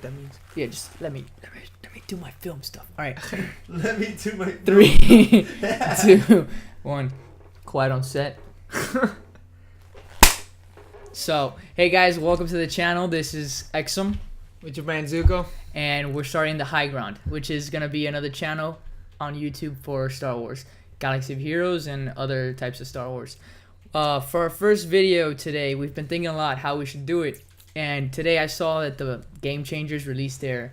that means. Yeah, just let me do my film stuff. All right. Let me do my 3, 2, 1. Quiet on set. So, hey guys, welcome to the channel. This is Exum, With your man Zuko. and we're starting the High Ground, which is gonna be another channel on YouTube for Star Wars, Galaxy of Heroes, and other types of Star Wars. For our first video today, we've been thinking a lot how we should do it, and today I saw that the Game Changers released their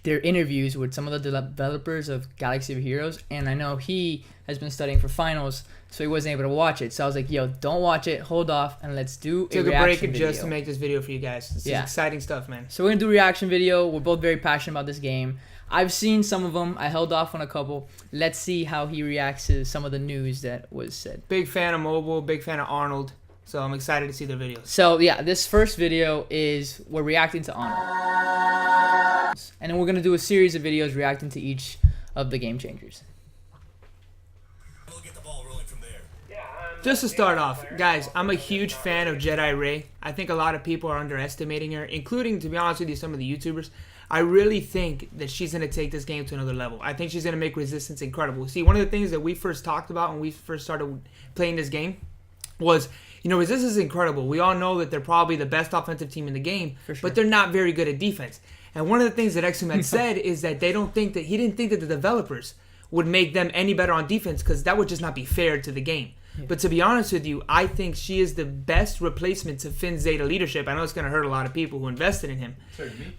interviews with some of the developers of Galaxy of Heroes, and I know he has been studying for finals, so he wasn't able to watch it. So I was like, yo, don't watch it, hold off, and let's do Took a a break reaction video. just to make this video for you guys. This is exciting stuff, man. So we're gonna do a reaction video. We're both very passionate about this game. I've seen some of them. I held off on a couple. Let's see how he reacts to some of the news that was said. Big fan of mobile, big fan of Arnold. So I'm excited to see their videos. So yeah, this first video is we're reacting to Ahnoldt, and then we're gonna do a series of videos reacting to each of the Game Changers. We'll get the ball rolling from there. Just to start off, guys, I'm a huge fan of Jedi Rey. I think a lot of people are underestimating her, including, to be honest with you, some of the YouTubers. I really think that she's going to take this game to another level. I think she's going to make Resistance incredible. See, one of the things that we first talked about when we first started playing this game was, you know, Resistance is incredible. We all know that they're probably the best offensive team in the game, For sure. but they're not very good at defense. And one of the things that Exum had said is that he didn't think that the developers would make them any better on defense because that would just not be fair to the game. Yeah. But to be honest with you, I think she is the best replacement to Finn's Zeta leadership. I know it's going to hurt a lot of people who invested in him.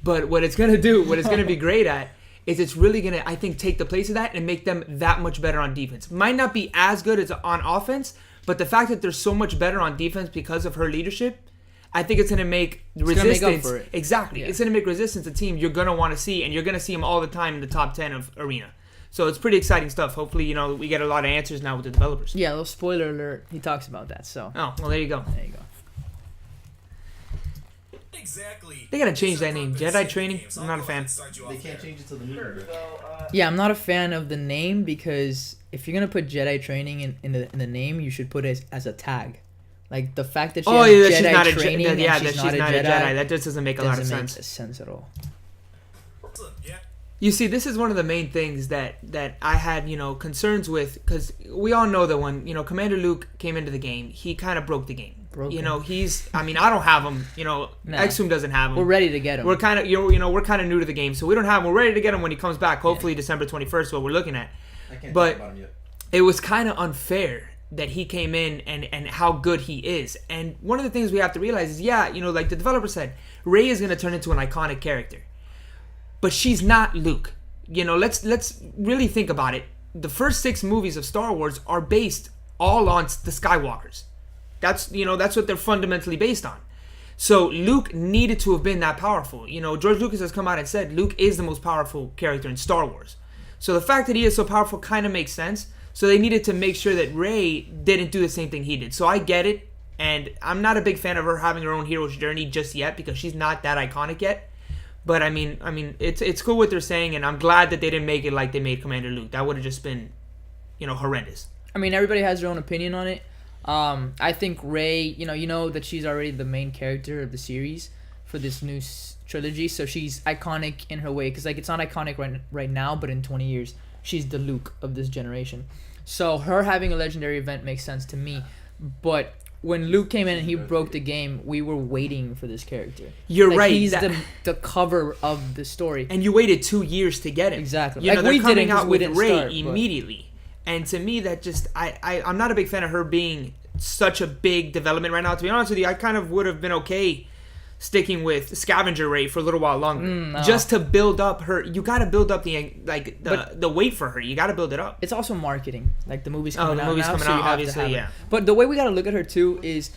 But what it's going to do, what it's going to be great at, is it's really going to, I think, take the place of that and make them that much better on defense. Might not be as good as on offense, but the fact that they're so much better on defense because of her leadership, I think it's going to make Resistance. Make up for it. Exactly. Yeah. It's going to make Resistance a team you're going to want to see, and you're going to see them all the time in the top 10 of Arena. So it's pretty exciting stuff. Hopefully, you know, we get a lot of answers now with the developers. Yeah, a little spoiler alert. He talks about that. So. Oh, well, there you go. There you go. Exactly. They gotta change that name. Jedi Training. I'm not a fan. They can't change it till the movie. Yeah, I'm not a fan of the name because if you're gonna put Jedi Training in the name, you should put it as a tag. Like the fact that she has that Jedi she's not training and that she's she's not a Jedi. That just doesn't make a lot of doesn't sense. make sense at all. Yeah. You see, this is one of the main things that I had, you know, concerns with, because we all know that when, you know, Commander Luke came into the game, he kind of broke the game. You know, I don't have him. You know, Nah. Exum doesn't have him. We're ready to get him. We're kind of, we're kind of new to the game, so we don't have him. We're ready to get him when he comes back. Hopefully, December 21st, what we're looking at. I can't But talk about him yet. it was kind of unfair that he came in and how good he is. And one of the things we have to realize is, yeah, you know, like the developer said, Rey is going to turn into an iconic character, but she's not Luke. You know, let's really think about it. The first 6 movies of Star Wars are based all on the Skywalkers. That's what they're fundamentally based on. So Luke needed to have been that powerful. You know, George Lucas has come out and said Luke is the most powerful character in Star Wars. So the fact that he is so powerful kind of makes sense. So they needed to make sure that Rey didn't do the same thing he did. So I get it, and I'm not a big fan of her having her own hero's journey just yet because she's not that iconic yet. But I mean, it's cool what they're saying, and I'm glad that they didn't make it like they made Commander Luke. That would have just been, you know, horrendous. I mean, everybody has their own opinion on it. I think Rey, you know that she's already the main character of the series for this new trilogy, so she's iconic in her way. Because like it's not iconic right now, but in 20 years, she's the Luke of this generation. So her having a legendary event makes sense to me. But when Luke came in and he broke the game, we were waiting for this character. You're like, right. He's the cover of the story. And you waited 2 years to get him. Exactly. You know, they're coming out with Rey start, immediately. And to me, that just I'm not a big fan of her being such a big development right now. To be honest with you, I kind of would have been okay sticking with Scavenger Rey for a little while longer, No. just to build up her. You got to build up the weight for her. You got to build it up. It's also marketing. Like the movie's coming out now, coming so out, you have obviously, to have yeah. it. But the way we gotta look at her too is,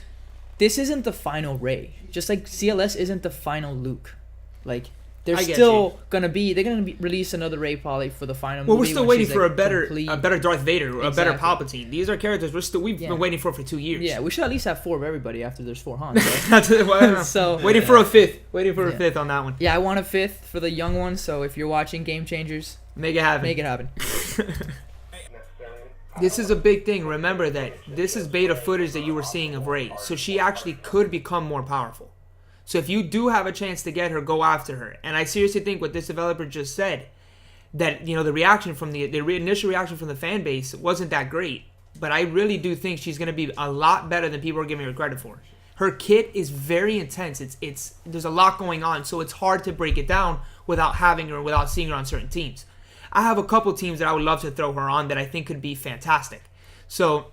this isn't the final Rey. Just like CLS isn't the final Luke. Like they're gonna release another Rey probably for the final movie. Well, we're still waiting for like a better Darth Vader, a better Palpatine. These are characters we've been waiting for 2 years. Yeah, we should at least have 4 of everybody after there's 4 Hans. Right? That's it. So waiting for a fifth. Waiting for a fifth on that one. Yeah, I want a 5th for the young ones. So if you're watching Game Changers, make it happen. Make it happen. This is a big thing. Remember that this is beta footage that you were seeing of Rey, so she actually could become more powerful. So if you do have a chance to get her, go after her. And I seriously think what this developer just said, that the reaction from the initial reaction from the fan base wasn't that great. But I really do think she's going to be a lot better than people are giving her credit for. Her kit is very intense. It's there's a lot going on, so it's hard to break it down without having her, without seeing her on certain teams. I have a couple teams that I would love to throw her on that I think could be fantastic. So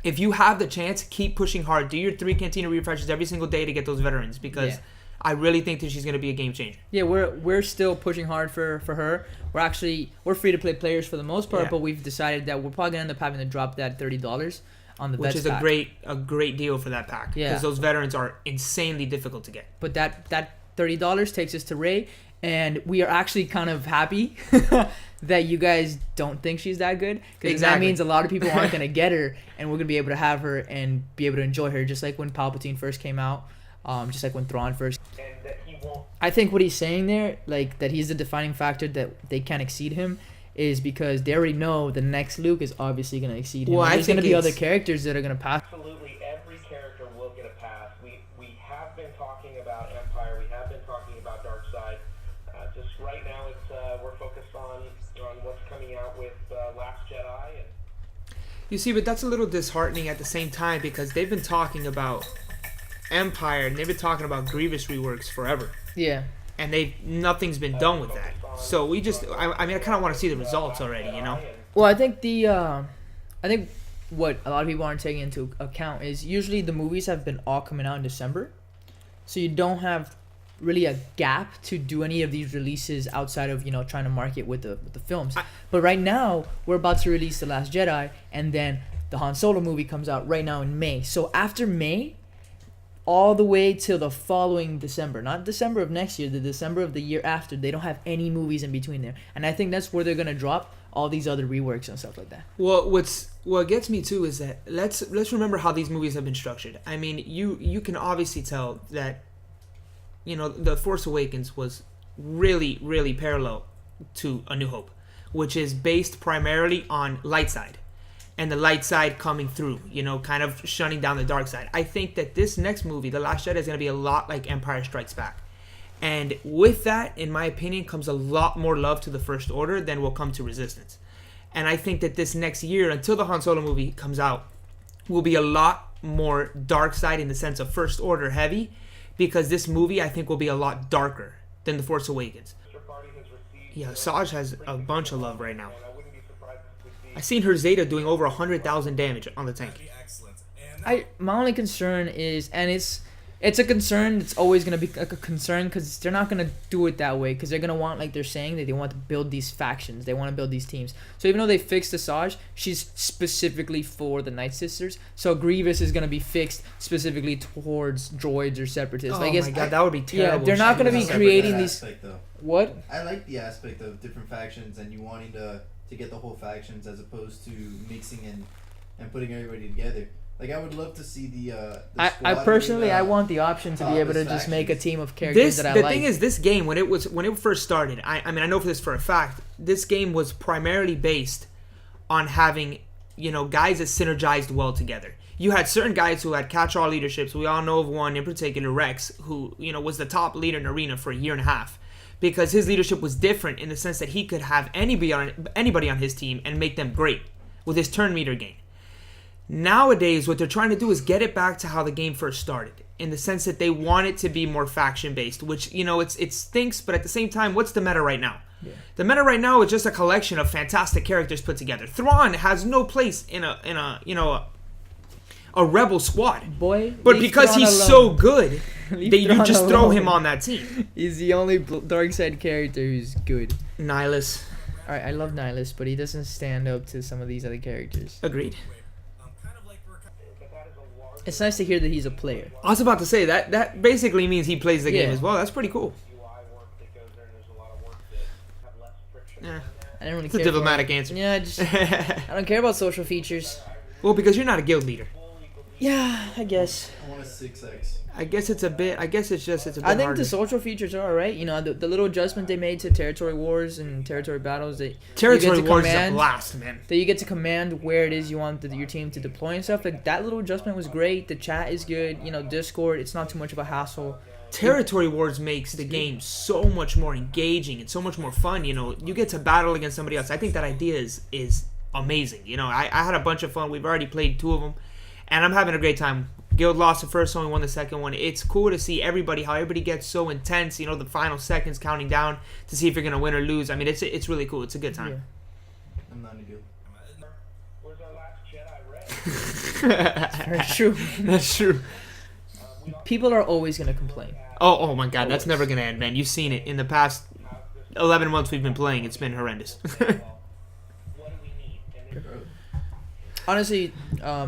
if you have the chance, keep pushing hard. Do your 3 Cantina refreshes every single day to get those veterans, because I really think that she's going to be a game changer. Yeah, we're still pushing hard for her. We're free to play players for the most part, but we've decided that we're probably going to end up having to drop that $30 on the which vets is pack. a great deal for that pack, Yeah. because those veterans are insanely difficult to get. But that $30 takes us to Rey, and we are actually kind of happy that you guys don't think she's that good, because that means a lot of people aren't going to get her, and we're going to be able to have her and be able to enjoy her, just like when Palpatine first came out, just like when Thrawn first. And that he won't. I think what he's saying there, like that he's the defining factor that they can't exceed him, is because they already know the next Luke is obviously going to exceed him. Well, And I there's going to think be other it's- characters that are going to pass. Absolutely every character will get a pass. We have been talking about Empire. We have been talking about Darkseid. Just right now, we're focused on what's coming out with Last Jedi. And You see, but that's a little disheartening at the same time, because they've been talking about Empire and they've been talking about Grievous reworks forever, Yeah. and nothing's been done with that. So we just, I mean, I kind of want to see the results already, you know? Well, I think what a lot of people aren't taking into account is usually the movies have been all coming out in December, so you don't have really a gap to do any of these releases outside of trying to market with the films. But right now we're about to release The Last Jedi, and then the Han Solo movie comes out right now in May. So after May, all the way till the following December, not December of next year, the December of the year after, they don't have any movies in between there, and I think that's where they're gonna drop all these other reworks and stuff like that. Well, what gets me too is that let's remember how these movies have been structured. I mean, you can obviously tell that The Force Awakens was really, really parallel to A New Hope, which is based primarily on light side, and the light side coming through, kind of shutting down the dark side. I think that this next movie, The Last Jedi, is going to be a lot like Empire Strikes Back. And with that, in my opinion, comes a lot more love to the First Order than will come to Resistance. And I think that this next year, until the Han Solo movie comes out, will be a lot more dark side in the sense of First Order heavy, because this movie, I think, will be a lot darker than The Force Awakens. Mr. Party has received. Yeah, Saj has a bunch of love right now. And I wouldn't be surprised if we see. I seen her Zeta doing over 100,000 damage on the tank. That'd be excellent. And My only concern is, and it's a concern. It's always gonna be a concern, because they're not gonna do it that way, because they're gonna want, like they're saying, that they want to build these factions. They want to build these teams. So even though they fixed Asajj, she's specifically for the Night Sisters. So Grievous is gonna be fixed specifically towards droids or separatists. Oh I guess my god, that would be terrible. yeah, they're not gonna be I like creating that these. aspect, though. What? I like the aspect of different factions and you wanting to get the whole factions as opposed to mixing and putting everybody together. Like, I would love to see the I squad personally, with, I want the option to be able to this just make a factions. team of characters that I The like. thing is, this game, when it first started, I mean, I know for this for a fact, this game was primarily based on having, guys that synergized well together. You had certain guys who had catch-all leaderships. We all know of one in particular, Rex, who, was the top leader in Arena for a year and a half, because his leadership was different in the sense that he could have anybody on his team and make them great with his turn meter gain. Nowadays, what they're trying to do is get it back to how the game first started, in the sense that they want it to be more faction-based, which, it stinks, but at the same time, what's the meta right now? Yeah. The meta right now is just a collection of fantastic characters put together. Thrawn has no place in a rebel squad. Boy, But leave because Thrawn he's alone. so good, Leave that you Thrawn just throw alone. him on that team. He's the only dark side character who's good. Nihilus. Alright, I love Nihilus, but he doesn't stand up to some of these other characters. Agreed. kind of like we're But that is a large It's nice to hear that he's a player. I was about to say, that basically means he plays the game Yeah. as well. That's pretty cool. UI work that goes there, and there's a lot of work that have less friction. Yeah. on that. I don't really It's a care. diplomatic answer. Yeah, I don't care about social features. Well, because you're not a guild leader. Yeah, I guess. I want a 6x. I guess it's a bit I think harder. the social features are alright. The little adjustment they made to territory wars and territory battles, that Territory you get to Wars is a command, blast, man. that you get to command where it is you want your team to deploy and stuff. Like, that little adjustment was great. The chat is good. Discord, it's not too much of a hassle. Territory Wars makes the game so much more engaging and so much more fun. You know, you get to battle against somebody else. I think that idea is amazing. You know, I had a bunch of fun. We've already played 2 of them, and I'm having a great time. Guild lost the first one, we won the second one. It's cool to see how everybody gets so intense. You know, the final seconds counting down to see if you're gonna win or lose. I mean, it's really cool. It's a good time. Yeah. I'm not in a guild. Where's our last Jedi Rey? That's very true. That's true. People are always gonna complain. Oh my God, that's never gonna end, man. You've seen it in the past 11 months we've been playing. It's been horrendous. What do we need? And Honestly,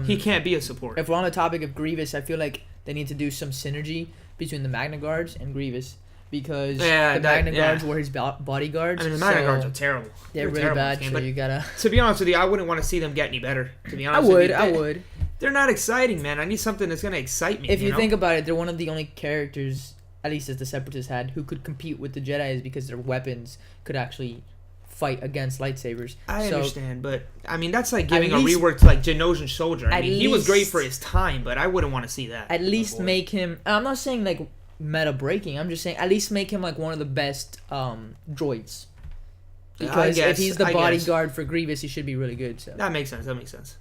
He can't be a support. if we're on the topic of Grievous, I feel like they need to do some synergy between the Magna Guards and Grievous, because Yeah, the Magna yeah. Guards were his bodyguards. I mean, the Magna so Guards are terrible. They're really terrible in bad, this game, so but you gotta. to be honest with you, I wouldn't want to see them get any better. To be I honest with would, you, I would. They're not exciting, man. I need something that's gonna excite me. If you know? think about it, they're one of the only characters, at least as the Separatists had, who could compete with the Jedi's because their weapons could actually fight against lightsabers. I So, understand, but I mean that's like giving At a least- rework to like Genosian Soldier. I at mean, he was great least- for his time, but I wouldn't want to see that. At least boy. make him. I'm not saying like meta breaking. I'm just saying at least make him like one of the best droids. Because guess- if he's the I guess. bodyguard for Grievous, he should be really good. So, That makes sense. That makes sense.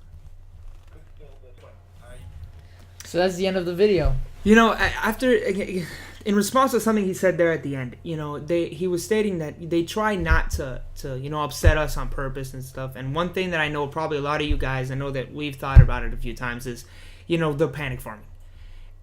so that's the end of the video. You know, after in response to something he said there at the end, you know, he was stating that they try not to upset us on purpose and stuff. And one thing that I know probably a lot of you guys, I know that we've thought about it a few times, is, you know, the panic farming.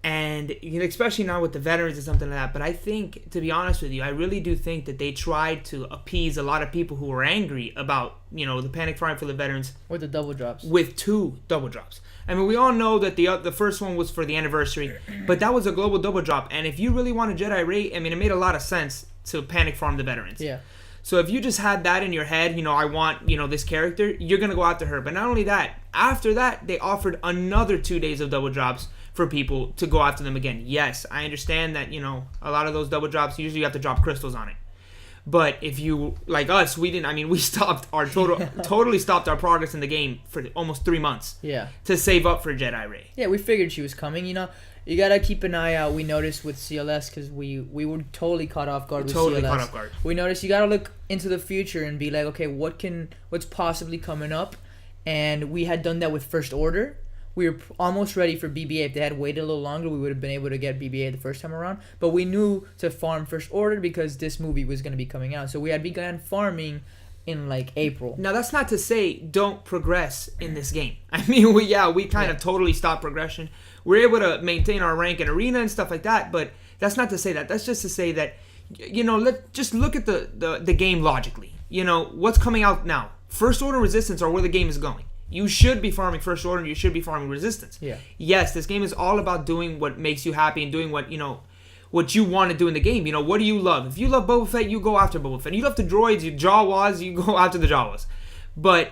And you know, especially now with the veterans and something like that. But I think, to be honest with you, I really do think that they tried to appease a lot of people who were angry about, you know, the panic farming for the veterans With the double drops. with 2 double drops. I mean, we all know that the first one was for the anniversary, but that was a global double drop. And if you really want a Jedi Rey, I mean, it made a lot of sense to panic farm the veterans. Yeah. So if you just had that in your head, you know, I want, you know, this character, you're going to go after her. But not only that, after that, they offered another 2 days of double drops for people to go after them again. Yes, I understand that, you know, a lot of those double drops, usually you have to drop crystals on it. But if you, like us, we stopped our totally stopped our progress in the game for almost 3 months Yeah. to save up for Jedi Rey. Yeah, we figured she was coming. You know, you gotta keep an eye out. We noticed with CLS because we were totally caught off guard with Totally CLS. caught off guard. We noticed you gotta look into the future and be like, okay, what's possibly coming up? And we had done that with First Order. We were almost ready for BB-8. If they had waited a little longer, we would have been able to get BB-8 the first time around. But we knew to farm First Order because this movie was going to be coming out. So we had begun farming in like April. Now that's not to say don't progress in this game. I mean, we kind of totally stopped progression. We're able to maintain our rank in arena and stuff like that, but that's not to say that. That's just to say that, you know, just look at the game logically. You know, what's coming out now? First Order Resistance are where the game is going. You should be farming First Order and you should be farming Resistance. Yeah. Yes, this game is all about doing what makes you happy and doing what, you know, what you want to do in the game. You know, what do you love? If you love Boba Fett, you go after Boba Fett. You love the droids, you Jawas, you go after the Jawas. But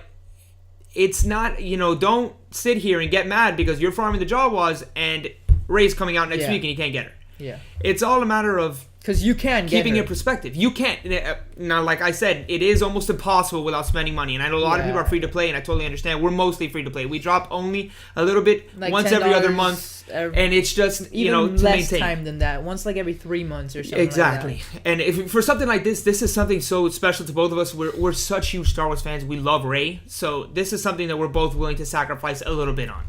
it's not, you know, don't sit here and get mad because you're farming the Jawas and Rey's coming out next week and you can't get her. Yeah. It's all a matter of Because you can get keeping her. in perspective. You can't. Now, like I said, it is almost impossible without spending money. And I know a lot of people are free to play, and I totally understand. We're mostly free to play. We drop only a little bit Like once every other $10 month, every- and it's just, you Even know, to less maintain. time than that. Once like every 3 months or something. Exactly. Like And if for something like this is something so special to both of us. We're such huge Star Wars fans. We love Rey, so this is something that we're both willing to sacrifice a little bit on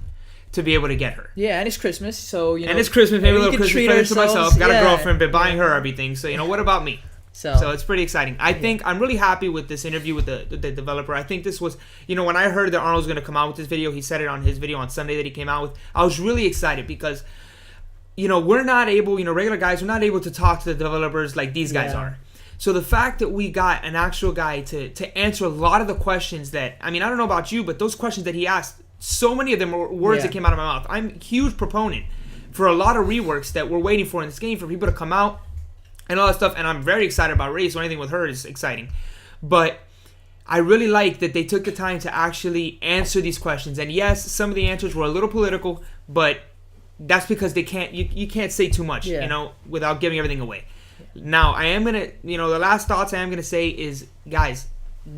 to be able to get her. that. Yeah, and it's Christmas, so you know. And it's Christmas, maybe a we little can Christmas treat present to ourselves. myself. Got Yeah. a girlfriend, been buying her everything. So, you know, what about me? So So it's pretty exciting. I think I'm really happy with this interview with the developer. I think this was, you know, when I heard that Arnold was going to come out with this video, he said it on his video on Sunday that he came out with. I was really excited because, you know, we're not able, you know, regular guys, we're not able to talk to the developers like these guys Yeah. are. So the fact that we got an actual guy to answer a lot of the questions that, I mean, I don't know about you, but those questions that he asked, so many of them were words that came out of my mouth. I'm a huge proponent for a lot of reworks that we're waiting for in this game for people to come out and all that stuff, and I'm very excited about Rey, so anything with her is exciting. But I really like that they took the time to actually answer these questions. And yes, some of the answers were a little political, but that's because they can't. You can't say too much, you know, without giving everything away. Now, I am gonna, you know, the last thoughts I am gonna say is, guys,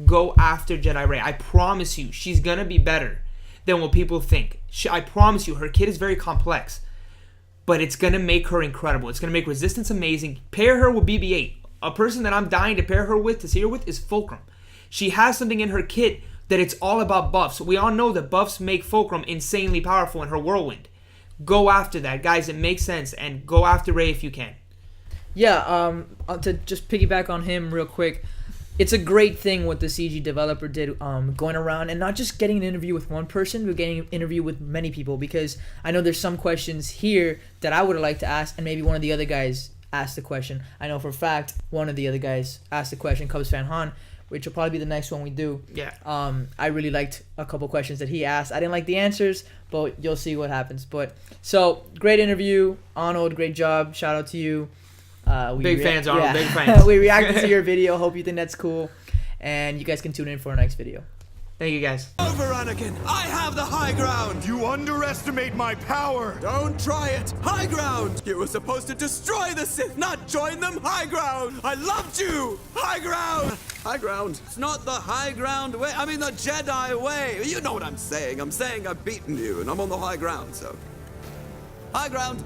go after Jedi Rey. I promise you, she's gonna be better than what people think. I promise you, her kid is very complex. but it's gonna make her incredible. It's gonna make Resistance amazing. Pair her with BB-8. A person that I'm dying to pair her with, to see her with, is Fulcrum. She has something in her kit that it's all about buffs. We all know that buffs make Fulcrum insanely powerful in her whirlwind. Go after that, guys. It makes sense, and go after Rey if you can. Yeah, to just piggyback on him real quick, it's a great thing what the CG developer did, going around and not just getting an interview with one person, but getting an interview with many people, because I know there's some questions here that I would have liked to ask, and maybe one of the other guys asked the question. I know for a fact one of the other guys asked the question, Cubs fan Han, which will probably be the next one we do. Yeah. I really liked a couple questions that he asked. I didn't like the answers, but you'll see what happens. But so great interview, Arnold. Great job. Shout out to you. Big fans, Arnold. Big fans. We reacted to your video. Hope you think that's cool, and you guys can tune in for our next video. Thank you, guys. Over, Anakin! I have the high ground! You underestimate my power! Don't try it! High ground! You were supposed to destroy the Sith, not join them! High ground! I loved you! High ground! High ground. It's not the high ground way. I mean the Jedi way. You know what I'm saying. I'm saying I've beaten you, and I'm on the high ground, so... High ground!